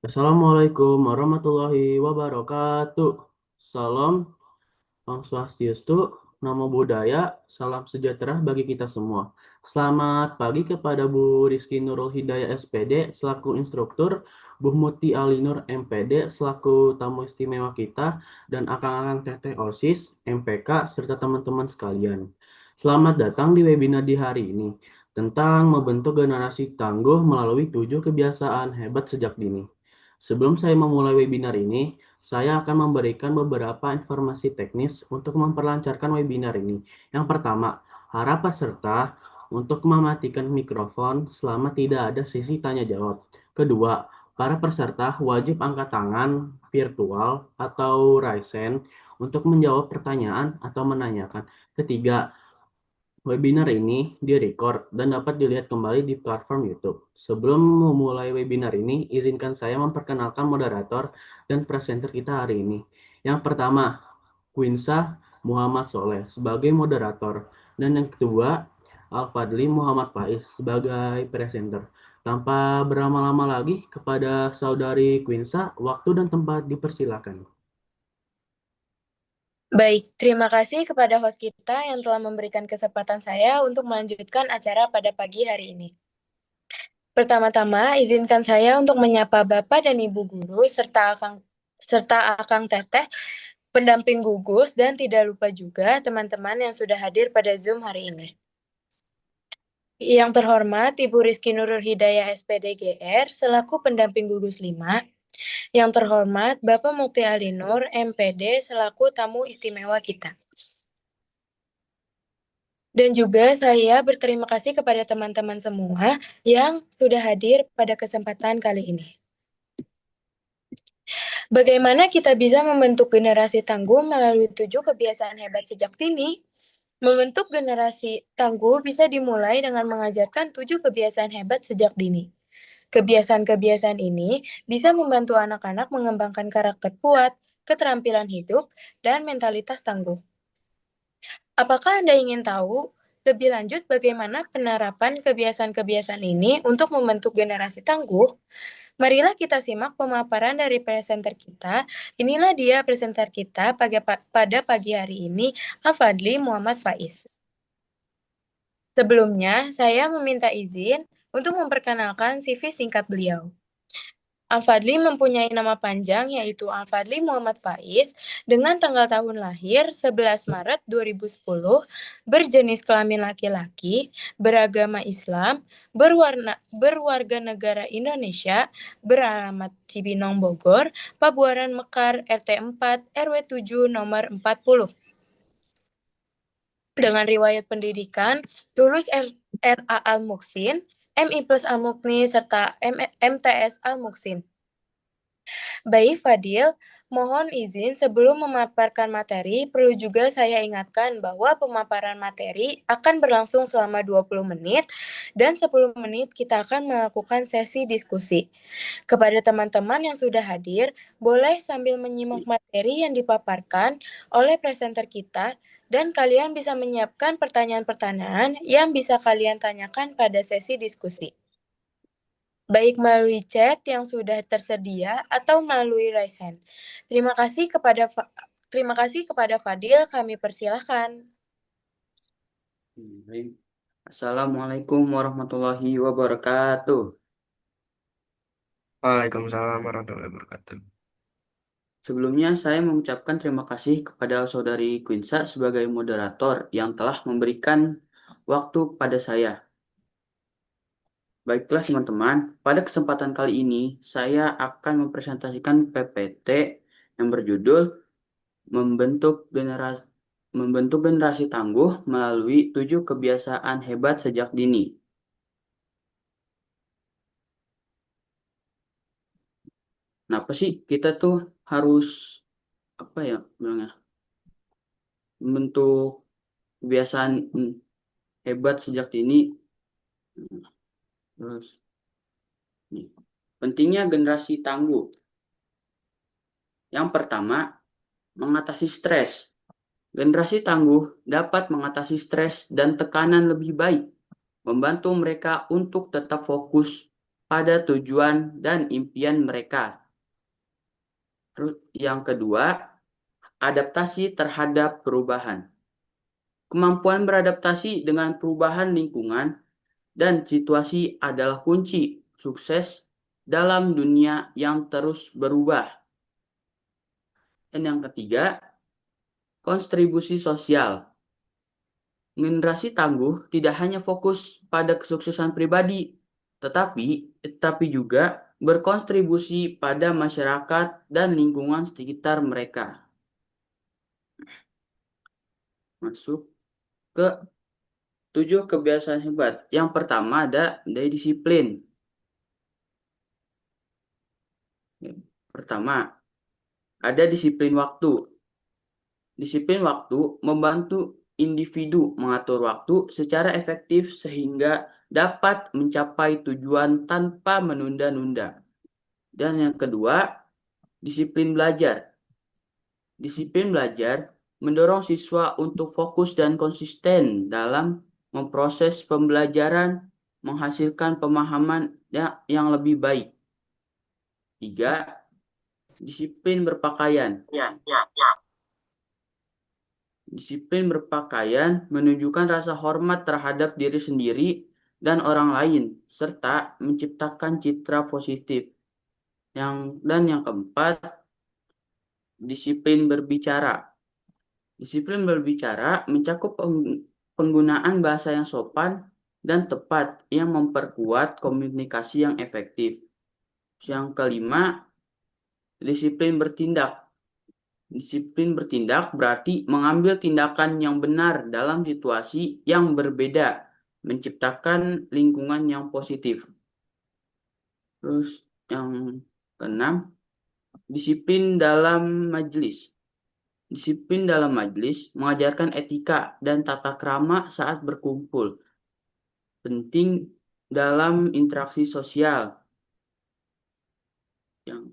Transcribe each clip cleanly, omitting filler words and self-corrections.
Assalamualaikum warahmatullahi wabarakatuh. Salam, Om Swastiastu, Namo Buddhaya, salam sejahtera bagi kita semua. Selamat pagi kepada Bu Rizky Nurul Hidayah SPD selaku instruktur, Bu Muti Alinur MPD selaku tamu istimewa kita, dan akang-akang teteh OSIS, MPK, serta teman-teman sekalian. Selamat datang di webinar di hari ini tentang membentuk generasi tangguh melalui 7 kebiasaan hebat sejak dini. Sebelum saya memulai webinar ini, saya akan memberikan beberapa informasi teknis untuk memperlancarkan webinar ini. Yang pertama, harap peserta untuk mematikan mikrofon selama tidak ada sesi tanya jawab. Kedua, para peserta wajib angkat tangan virtual atau raise hand untuk menjawab pertanyaan atau menanyakan. Ketiga, webinar ini direcord dan dapat dilihat kembali di platform YouTube. Sebelum memulai webinar ini, izinkan saya memperkenalkan moderator dan presenter kita hari ini. Yang pertama, Quinsa Muhammad Soleh sebagai moderator. Dan yang kedua, Al-Fadli Muhammad Faiz sebagai presenter. Tanpa berlama-lama lagi, kepada saudari Quinsa, waktu dan tempat dipersilakan. Baik, terima kasih kepada host kita yang telah memberikan kesempatan saya untuk melanjutkan acara pada pagi hari ini. Pertama-tama, izinkan saya untuk menyapa Bapak dan Ibu guru serta Akang Teteh, pendamping gugus, dan tidak lupa juga teman-teman yang sudah hadir pada Zoom hari ini. Yang terhormat Ibu Rizky Nurul Hidayah SPDGR selaku pendamping gugus 5. Yang terhormat Bapak Mukti Alinur MPD selaku tamu istimewa kita. Dan juga saya berterima kasih kepada teman-teman semua yang sudah hadir pada kesempatan kali ini. Bagaimana kita bisa membentuk generasi tangguh melalui 7 kebiasaan hebat sejak dini? Membentuk generasi tangguh bisa dimulai dengan mengajarkan 7 kebiasaan hebat sejak dini. Kebiasaan-kebiasaan ini bisa membantu anak-anak mengembangkan karakter kuat, keterampilan hidup, dan mentalitas tangguh. Apakah Anda ingin tahu lebih lanjut bagaimana penerapan kebiasaan-kebiasaan ini untuk membentuk generasi tangguh? Marilah kita simak pemaparan dari presenter kita. Inilah dia presenter kita pada pagi hari ini, Al-Fadli Muhammad Faiz. Sebelumnya, saya meminta izin untuk memperkenalkan CV singkat beliau. Al-Fadli mempunyai nama panjang yaitu Al-Fadli Muhammad Faiz dengan tanggal tahun lahir 11 Maret 2010, berjenis kelamin laki-laki, beragama Islam, berwarga negara Indonesia, beralamat Cibinong Bogor, Pabuaran Mekar, RT 4, RW 7 nomor 40. Dengan riwayat pendidikan, lulus RA Al-Muksin, MI plus Al-Mukni, serta MTS Al-Muksin. Baik, Fadil, mohon izin sebelum memaparkan materi, perlu juga saya ingatkan bahwa pemaparan materi akan berlangsung selama 20 menit dan 10 menit kita akan melakukan sesi diskusi. Kepada teman-teman yang sudah hadir, boleh sambil menyimak materi yang dipaparkan oleh presenter kita dan kalian bisa menyiapkan pertanyaan-pertanyaan yang bisa kalian tanyakan pada sesi diskusi. Baik melalui chat yang sudah tersedia atau melalui raise hand. Terima kasih kepada Fadil, kami persilahkan. Baik. Assalamualaikum warahmatullahi wabarakatuh. Waalaikumsalam warahmatullahi wabarakatuh. Sebelumnya saya mengucapkan terima kasih kepada saudari Quinsa sebagai moderator yang telah memberikan waktu kepada saya. Baiklah teman-teman, pada kesempatan kali ini saya akan mempresentasikan PPT yang berjudul Membentuk Generasi Tangguh melalui 7 Kebiasaan Hebat Sejak Dini. Kenapa sih kita tuh harus apa ya bilangnya membentuk kebiasaan hebat sejak dini? Terus nih, pentingnya generasi tangguh. Yang pertama, mengatasi stres. Generasi tangguh dapat mengatasi stres dan tekanan lebih baik, membantu mereka untuk tetap fokus pada tujuan dan impian mereka. Terus yang kedua, adaptasi terhadap perubahan. Kemampuan beradaptasi dengan perubahan lingkungan dan situasi adalah kunci sukses dalam dunia yang terus berubah. Dan yang ketiga, kontribusi sosial. Generasi tangguh tidak hanya fokus pada kesuksesan pribadi, tetapi juga berkontribusi pada masyarakat dan lingkungan sekitar mereka. Masuk ke 7 kebiasaan hebat. Yang pertama ada disiplin. Pertama, ada disiplin waktu. Disiplin waktu membantu individu mengatur waktu secara efektif sehingga dapat mencapai tujuan tanpa menunda-nunda. Dan yang kedua, disiplin belajar. Disiplin belajar mendorong siswa untuk fokus dan konsisten dalam memproses pembelajaran, menghasilkan pemahaman yang lebih baik. 3. Disiplin berpakaian. Disiplin berpakaian menunjukkan rasa hormat terhadap diri sendiri dan orang lain, serta menciptakan citra positif. Dan yang keempat, disiplin berbicara. Disiplin berbicara mencakup penggunaan bahasa yang sopan dan tepat yang memperkuat komunikasi yang efektif. Yang kelima, disiplin bertindak. Disiplin bertindak berarti mengambil tindakan yang benar dalam situasi yang berbeda, menciptakan lingkungan yang positif. Terus yang keenam, disiplin dalam majelis. Disiplin dalam majelis mengajarkan etika dan tata krama saat berkumpul. Penting dalam interaksi sosial. Yang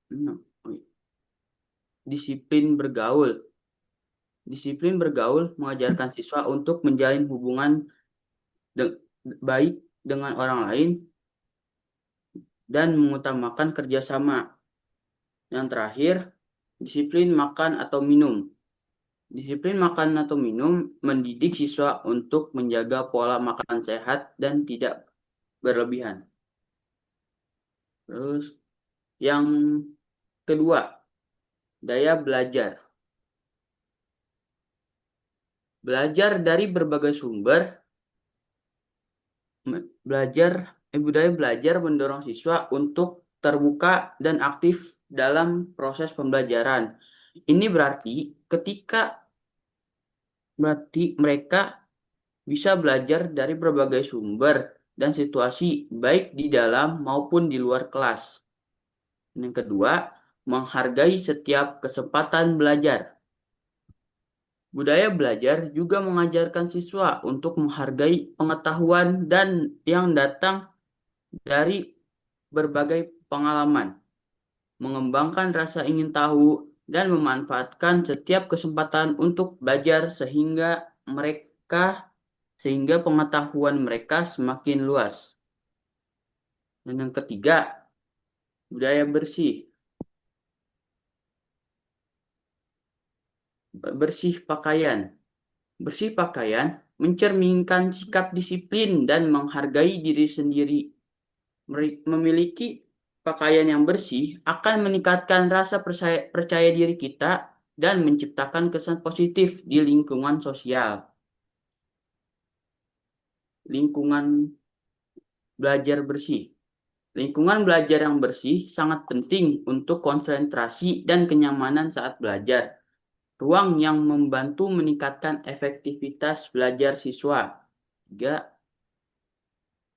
keenam, disiplin bergaul. Disiplin bergaul mengajarkan siswa untuk menjalin hubungan baik dengan orang lain dan mengutamakan kerjasama. Yang terakhir, disiplin makan atau minum. Disiplin makan atau minum mendidik siswa untuk menjaga pola makan sehat dan tidak berlebihan. Terus, yang kedua, daya belajar. Belajar dari berbagai sumber. Budaya belajar mendorong siswa untuk terbuka dan aktif dalam proses pembelajaran. Ini berarti mereka bisa belajar dari berbagai sumber dan situasi baik di dalam maupun di luar kelas. Yang kedua, menghargai setiap kesempatan belajar. Budaya belajar juga mengajarkan siswa untuk menghargai pengetahuan dan yang datang dari berbagai pengalaman, mengembangkan rasa ingin tahu, dan memanfaatkan setiap kesempatan untuk belajar sehingga pengetahuan mereka semakin luas. Dan yang ketiga, budaya bersih. Bersih pakaian. Bersih pakaian mencerminkan sikap disiplin dan menghargai diri sendiri. Memiliki pakaian yang bersih akan meningkatkan rasa percaya diri kita dan menciptakan kesan positif di lingkungan sosial. Lingkungan belajar bersih. Lingkungan belajar yang bersih sangat penting untuk konsentrasi dan kenyamanan saat belajar. Ruang yang membantu meningkatkan efektivitas belajar siswa. 3.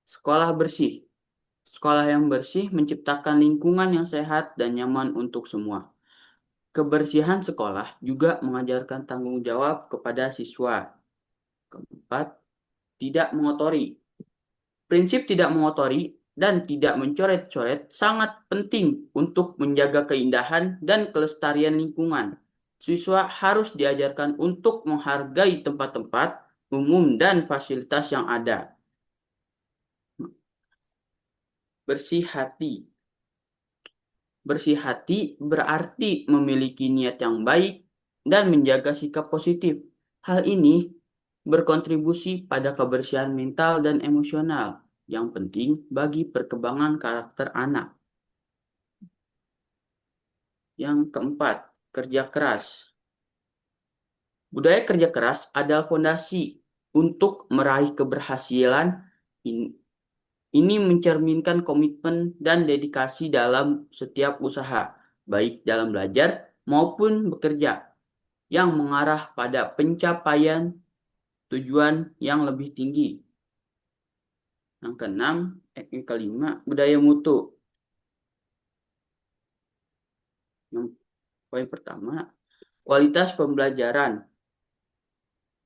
Sekolah bersih. Sekolah yang bersih menciptakan lingkungan yang sehat dan nyaman untuk semua. Kebersihan sekolah juga mengajarkan tanggung jawab kepada siswa. Keempat, tidak mengotori. Prinsip tidak mengotori dan tidak mencoret-coret sangat penting untuk menjaga keindahan dan kelestarian lingkungan. Siswa harus diajarkan untuk menghargai tempat-tempat umum dan fasilitas yang ada. bersih hati. Bersih hati berarti memiliki niat yang baik dan menjaga sikap positif. Hal ini berkontribusi pada kebersihan mental dan emosional yang penting bagi perkembangan karakter anak. Yang keempat, kerja keras. Budaya kerja keras adalah fondasi untuk meraih keberhasilan. Ini mencerminkan komitmen dan dedikasi dalam setiap usaha, baik dalam belajar maupun bekerja, yang mengarah pada pencapaian tujuan yang lebih tinggi. Yang keenam, yang kelima, budaya mutu. Yang poin pertama, kualitas pembelajaran.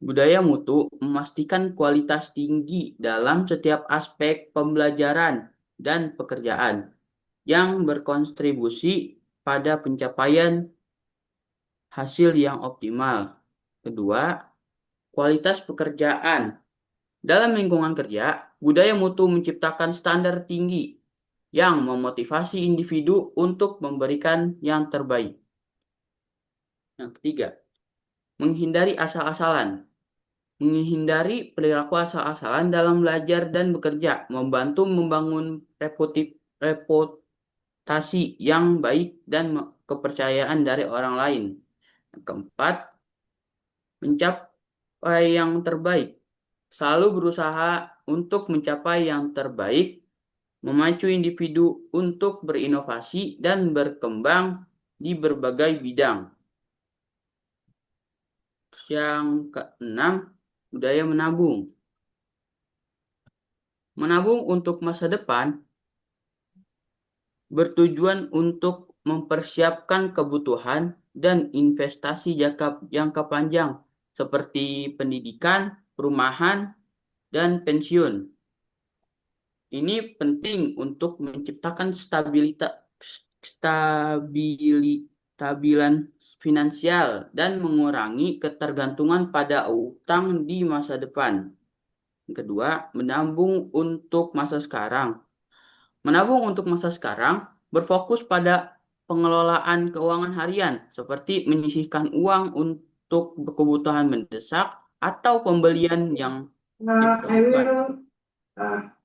Budaya mutu memastikan kualitas tinggi dalam setiap aspek pembelajaran dan pekerjaan yang berkontribusi pada pencapaian hasil yang optimal. Kedua, kualitas pekerjaan. Dalam lingkungan kerja, budaya mutu menciptakan standar tinggi yang memotivasi individu untuk memberikan yang terbaik. Yang ketiga, menghindari asal-asalan. Menghindari perilaku asal-asalan dalam belajar dan bekerja, membantu membangun reputasi yang baik dan kepercayaan dari orang lain. Yang keempat, mencapai yang terbaik. Selalu berusaha untuk mencapai yang terbaik, memacu individu untuk berinovasi dan berkembang di berbagai bidang. Terus yang keenam, budaya menabung. Menabung untuk masa depan bertujuan untuk mempersiapkan kebutuhan dan investasi jangka panjang seperti pendidikan, perumahan, dan pensiun. Ini penting untuk menciptakan stabilan finansial dan mengurangi ketergantungan pada utang di masa depan. Yang kedua, menabung untuk masa sekarang. Menabung untuk masa sekarang berfokus pada pengelolaan keuangan harian, seperti menyisihkan uang untuk kebutuhan mendesak atau pembelian yang I will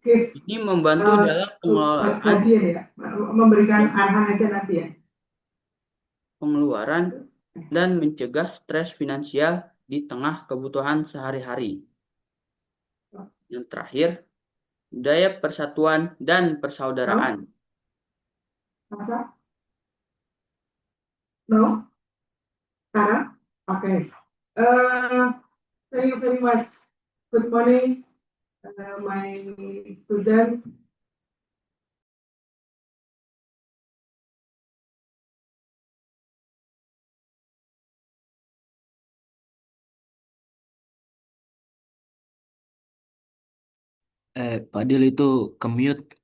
give ini membantu dalam pengelolaan bagian ya, memberikan arahan aja nanti ya. pengeluaran dan mencegah stres finansial di tengah kebutuhan sehari-hari. Yang terakhir, budaya persatuan dan persaudaraan. Masa? No? Sekarang? Oke. Thank you very much. Good morning, my student. Fadil itu ke-mute.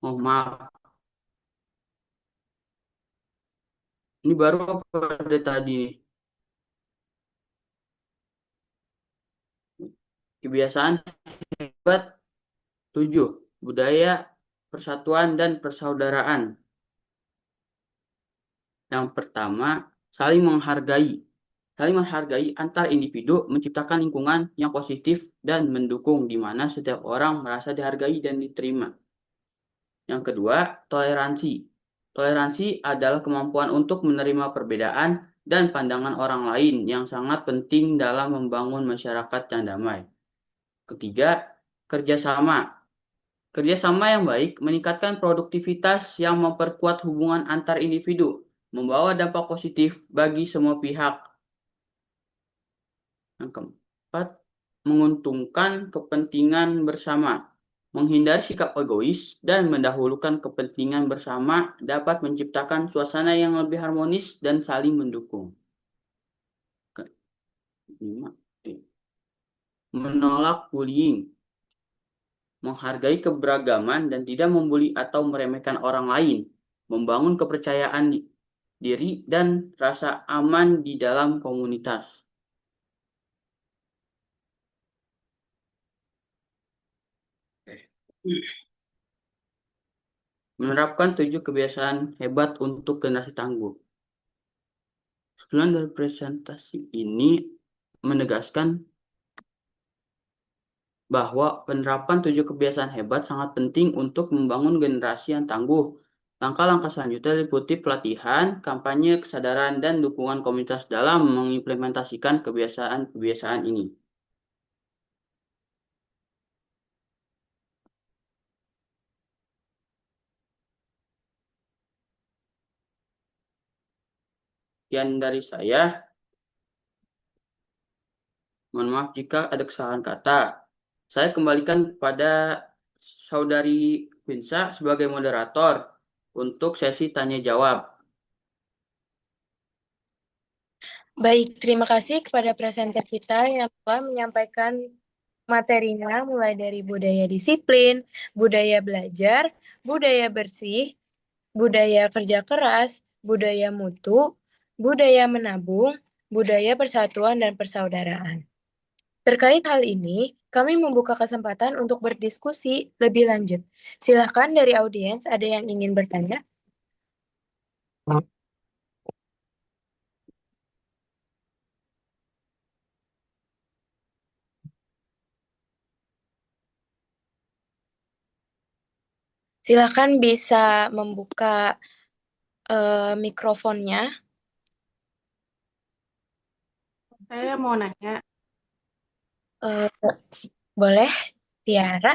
Oh, maaf. Ini baru pada tadi. Kebiasaan hebat 7. Budaya persatuan dan persaudaraan. Yang pertama, saling menghargai. Saling menghargai antar individu menciptakan lingkungan yang positif dan mendukung di mana setiap orang merasa dihargai dan diterima. Yang kedua, toleransi. Toleransi adalah kemampuan untuk menerima perbedaan dan pandangan orang lain yang sangat penting dalam membangun masyarakat yang damai. Ketiga, kerjasama. Kerjasama yang baik meningkatkan produktivitas yang memperkuat hubungan antar individu, membawa dampak positif bagi semua pihak. Yang keempat, menguntungkan kepentingan bersama. Menghindari sikap egois dan mendahulukan kepentingan bersama dapat menciptakan suasana yang lebih harmonis dan saling mendukung. Menolak bullying. Menghargai keberagaman dan tidak membuli atau meremehkan orang lain. Membangun kepercayaan diri dan rasa aman di dalam komunitas. Menerapkan 7 kebiasaan hebat untuk generasi tangguh. Sebenarnya dari presentasi ini menegaskan bahwa penerapan 7 kebiasaan hebat sangat penting untuk membangun generasi yang tangguh. Langkah-langkah selanjutnya diikuti pelatihan, kampanye kesadaran, dan dukungan komunitas dalam mengimplementasikan kebiasaan-kebiasaan ini. Sekian dari saya. Mohon maaf jika ada kesalahan kata. Saya kembalikan kepada Saudari Winsa sebagai moderator untuk sesi tanya jawab. Baik, terima kasih kepada presenter kita yang telah menyampaikan materinya mulai dari budaya disiplin, budaya belajar, budaya bersih, budaya kerja keras, budaya mutu, budaya menabung, budaya persatuan dan persaudaraan. Terkait hal ini, kami membuka kesempatan untuk berdiskusi lebih lanjut. Silakan dari audiens, ada yang ingin bertanya? Silakan bisa membuka mikrofonnya. Saya mau nanya, Boleh, Tiara?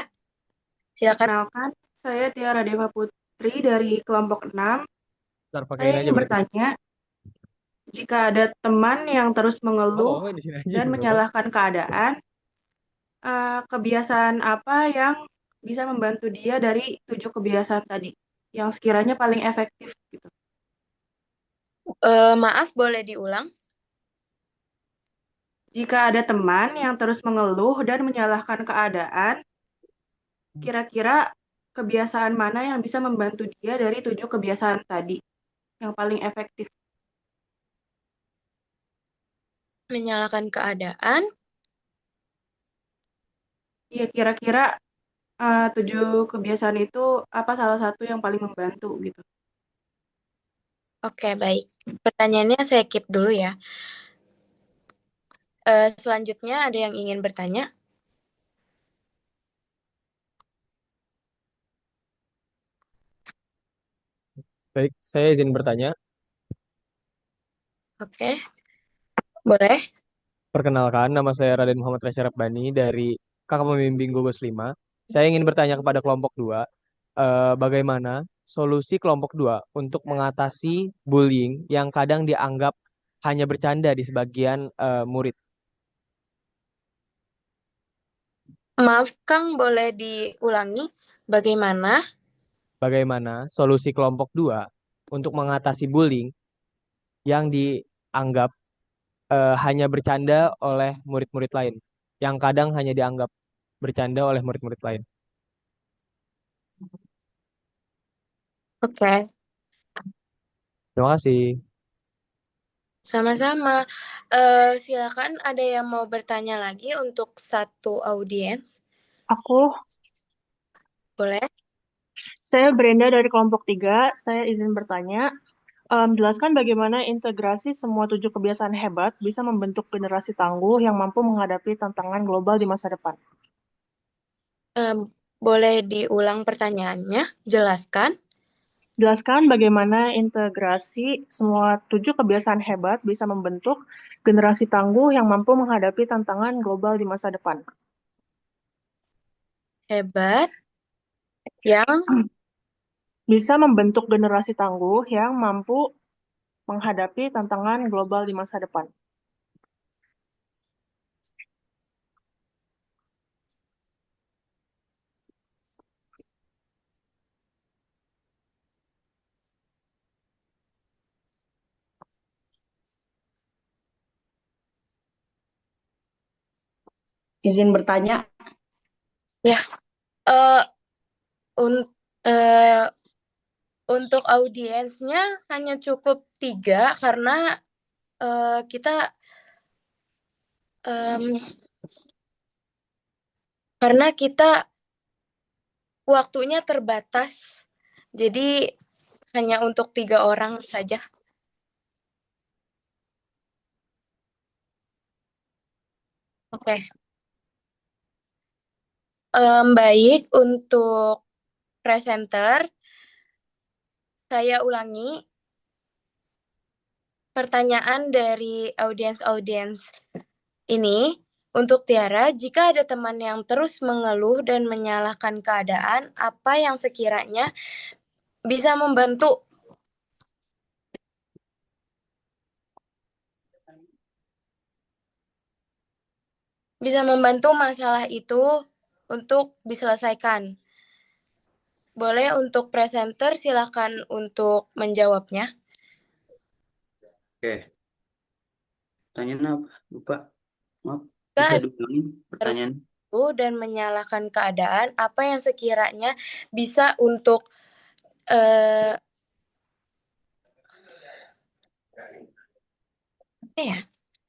Silakan. perkenalkan, saya Tiara Deva Putri dari kelompok 6. Ntar Saya pakein aja ingin berarti. bertanya, jika ada teman yang terus Oh, mengeluh di sini aja dan nggak apa-apa. menyalahkan keadaan, kebiasaan apa yang bisa membantu dia dari 7 kebiasaan tadi, yang sekiranya paling efektif gitu. Maaf, boleh diulang? Jika ada teman yang terus mengeluh dan menyalahkan keadaan, kira-kira kebiasaan mana yang bisa membantu dia dari 7 kebiasaan tadi, yang paling efektif? Menyalahkan keadaan. Iya, kira-kira 7 kebiasaan itu apa salah satu yang paling membantu gitu. Oke, baik. Pertanyaannya saya keep dulu ya. Selanjutnya ada yang ingin bertanya? Baik, saya izin bertanya. Oke, boleh. Perkenalkan, nama saya Raden Muhammad Reza Rabbani dari Kakak Pembimbing Gugus 5. Saya ingin bertanya kepada kelompok 2, bagaimana solusi kelompok 2 untuk mengatasi bullying yang kadang dianggap hanya bercanda di sebagian murid. Maaf, Kang, boleh diulangi bagaimana? Bagaimana solusi kelompok 2 untuk mengatasi bullying yang dianggap hanya bercanda oleh murid-murid lain, yang kadang hanya dianggap bercanda oleh murid-murid lain. Oke, Terima kasih. sama-sama. Silakan ada yang mau bertanya lagi untuk satu audiens? Aku, Boleh. saya Brenda dari kelompok 3. Saya izin bertanya, jelaskan bagaimana integrasi semua 7 kebiasaan hebat bisa membentuk generasi tangguh yang mampu menghadapi tantangan global di masa depan. Boleh diulang pertanyaannya? Jelaskan. Jelaskan bagaimana integrasi semua 7 kebiasaan hebat bisa membentuk generasi tangguh yang mampu menghadapi tantangan global di masa depan. Hebat. Yang Bisa membentuk generasi tangguh yang mampu menghadapi tantangan global di masa depan. Izin bertanya. ya, eh, un- eh, untuk audiensnya hanya cukup 3 karena kita karena kita waktunya terbatas. Jadi hanya untuk 3 orang saja. Oke. Baik, untuk presenter, saya ulangi pertanyaan dari audiens-audiens ini. Untuk Tiara, jika ada teman yang terus mengeluh dan menyalahkan keadaan, apa yang sekiranya bisa membantu masalah itu untuk diselesaikan? Boleh untuk presenter, silakan untuk menjawabnya. Oke, pertanyaan apa? Lupa. Maaf, Jika bisa ada diulangi pertanyaan. dan menyalahkan keadaan, apa yang sekiranya bisa untuk eh,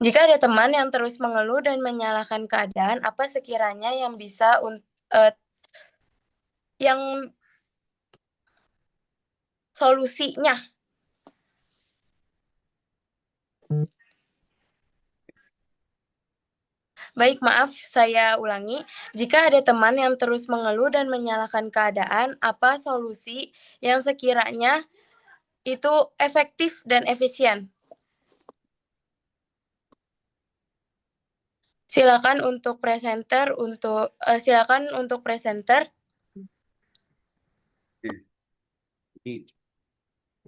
jika ada teman yang terus mengeluh dan menyalahkan keadaan, apa sekiranya yang bisa yang solusinya? Baik, maaf, saya ulangi. Jika ada teman yang terus mengeluh dan menyalahkan keadaan, apa solusi yang sekiranya itu efektif dan efisien? Silakan untuk presenter Jadi,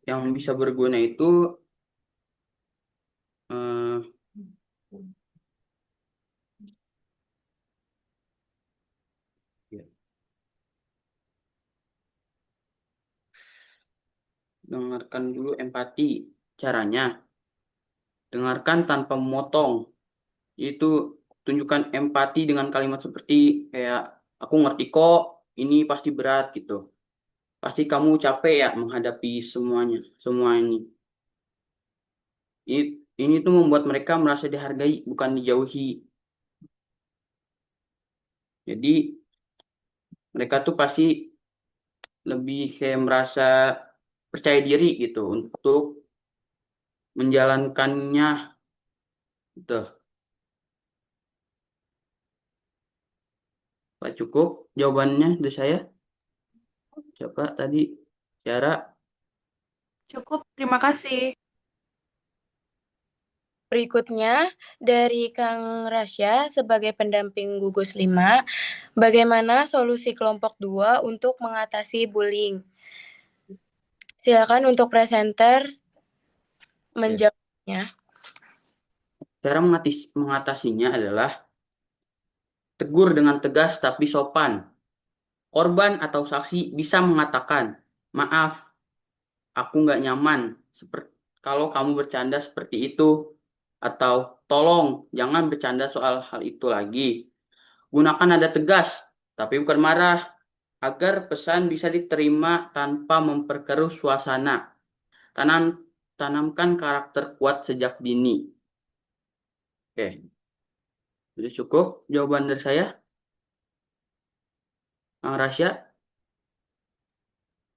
yang bisa berguna itu eh, ya, dengarkan dulu empati. Caranya, dengarkan tanpa memotong. Itu tunjukkan empati dengan kalimat seperti kayak aku ngerti kok, ini pasti berat gitu. Pasti kamu capek ya menghadapi semuanya, semua ini. Ini, ini tuh membuat mereka merasa dihargai, bukan dijauhi. Jadi mereka tuh pasti lebih kayak merasa percaya diri gitu untuk menjalankannya. Gitu. Pak cukup jawabannya dari saya. Siapa tadi? Cara. Cukup, terima kasih. berikutnya dari Kang Rasya sebagai pendamping gugus 5, bagaimana solusi kelompok 2 untuk mengatasi bullying? Silakan untuk presenter menjawabnya. Cara mengatasinya adalah tegur dengan tegas tapi sopan. Korban atau saksi bisa mengatakan, maaf, aku nggak nyaman kalau kamu bercanda seperti itu. Atau tolong jangan bercanda soal hal itu lagi. Gunakan nada tegas, tapi bukan marah, agar pesan bisa diterima tanpa memperkeruh suasana. Tanamkan karakter kuat sejak dini. Oke, jadi cukup jawaban dari saya. Rasya.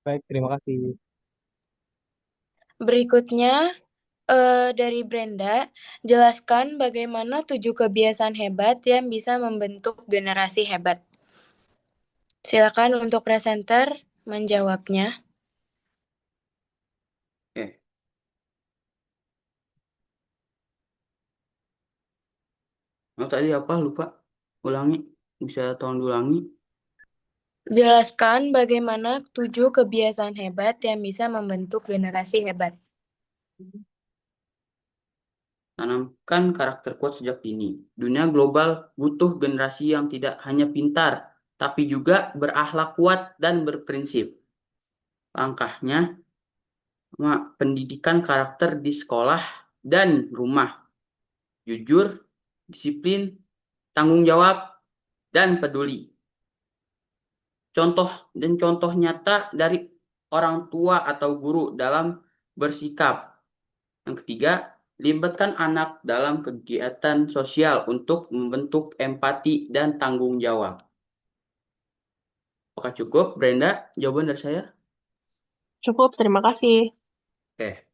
Baik, terima kasih. Berikutnya dari Brenda, jelaskan bagaimana 7 kebiasaan hebat yang bisa membentuk generasi hebat. Silakan untuk presenter menjawabnya. Oke. Oh, tadi apa? Lupa. Ulangi. Bisa tolong diulangi. Jelaskan bagaimana 7 kebiasaan hebat yang bisa membentuk generasi hebat. Tanamkan karakter kuat sejak dini. Dunia global butuh generasi yang tidak hanya pintar, tapi juga berakhlak kuat dan berprinsip. Langkahnya, pendidikan karakter di sekolah dan rumah. Jujur, disiplin, tanggung jawab, dan peduli. Contoh nyata dari orang tua atau guru dalam bersikap. Yang ketiga, libatkan anak dalam kegiatan sosial untuk membentuk empati dan tanggung jawab. Apakah cukup, Brenda? Jawaban dari saya? Cukup, terima kasih. Oke.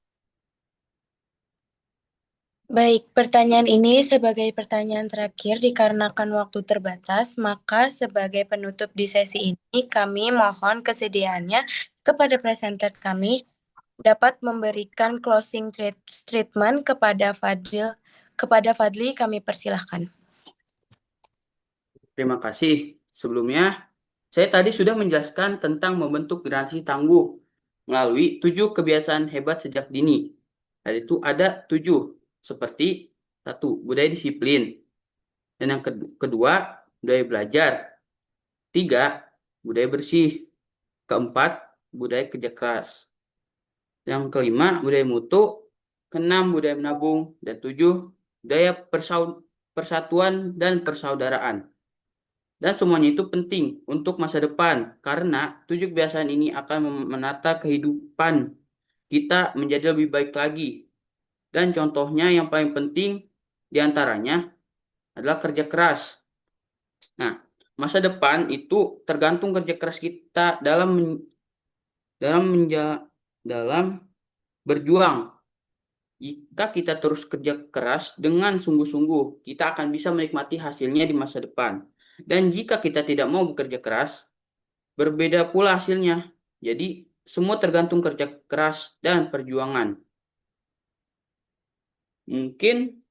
Baik, pertanyaan ini sebagai pertanyaan terakhir dikarenakan waktu terbatas, maka sebagai penutup di sesi ini kami mohon kesediaannya kepada presenter kami dapat memberikan closing statement kepada Fadli, kami persilahkan. Terima kasih. Sebelumnya, saya tadi sudah menjelaskan tentang membentuk generasi tangguh melalui 7 kebiasaan hebat sejak dini. Dan itu ada 7, seperti 1. Budaya disiplin. Dan yang kedua, budaya belajar. 3. Budaya bersih. Keempat, budaya kerja keras. Yang kelima, budaya mutu. Keenam, budaya menabung. Dan 7, budaya persatuan dan persaudaraan. Dan semuanya itu penting untuk masa depan, karena 7 kebiasaan ini akan menata kehidupan kita menjadi lebih baik lagi. Dan contohnya yang paling penting diantaranya adalah kerja keras. Nah, masa depan itu tergantung kerja keras kita dalam berjuang. Jika kita terus kerja keras dengan sungguh-sungguh, kita akan bisa menikmati hasilnya di masa depan. Dan jika kita tidak mau bekerja keras, berbeda pula hasilnya. Jadi, semua tergantung kerja keras dan perjuangan. Mungkin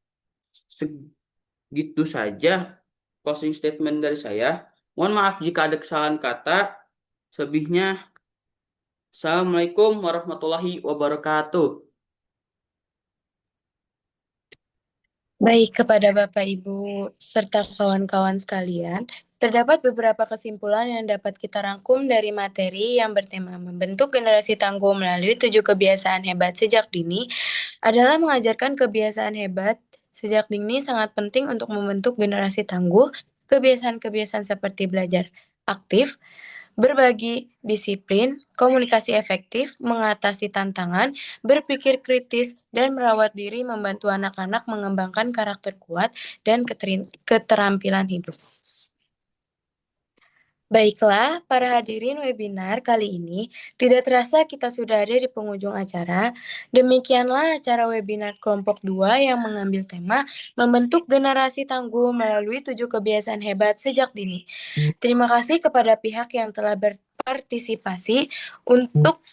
segitu saja closing statement dari saya. Mohon maaf jika ada kesalahan kata. Selebihnya, Assalamualaikum warahmatullahi wabarakatuh. Baik, kepada Bapak, Ibu, serta kawan-kawan sekalian, terdapat beberapa kesimpulan yang dapat kita rangkum dari materi yang bertema membentuk generasi tangguh melalui 7 kebiasaan hebat sejak dini adalah mengajarkan kebiasaan hebat sejak dini sangat penting untuk membentuk generasi tangguh. Kebiasaan-kebiasaan seperti belajar aktif, berbagi disiplin, komunikasi efektif, mengatasi tantangan, berpikir kritis, dan merawat diri membantu anak-anak mengembangkan karakter kuat dan keterampilan hidup. Baiklah, para hadirin webinar kali ini, tidak terasa kita sudah ada di penghujung acara. Demikianlah acara webinar kelompok 2 yang mengambil tema membentuk generasi tangguh melalui 7 kebiasaan hebat sejak dini. Terima kasih kepada pihak yang telah berpartisipasi untuk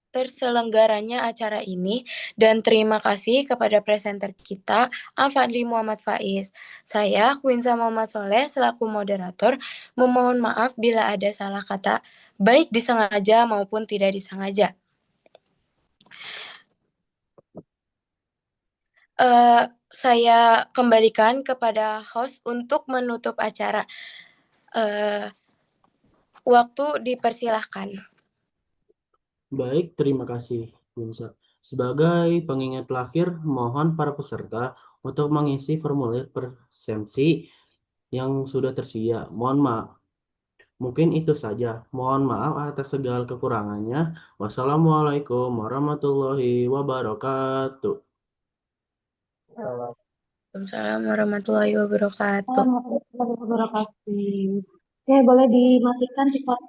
terselenggaranya acara ini, dan terima kasih kepada presenter kita, Al-Fadli Muhammad Faiz. Saya, Winsa Muhammad Soleh, selaku moderator, memohon maaf bila ada salah kata, baik disengaja maupun tidak disengaja. Saya kembalikan kepada host untuk menutup acara. Waktu dipersilahkan. Baik, terima kasih, Bunsa. Sebagai pengingat terakhir, mohon para peserta untuk mengisi formulir persepsi yang sudah tersedia. Mohon maaf. Mungkin itu saja. Mohon maaf atas segala kekurangannya. Wassalamualaikum warahmatullahi wabarakatuh. Waalaikumsalam warahmatullahi wabarakatuh. Warahmatullahi wabarakatuh. Oke, boleh dimatikan cepat.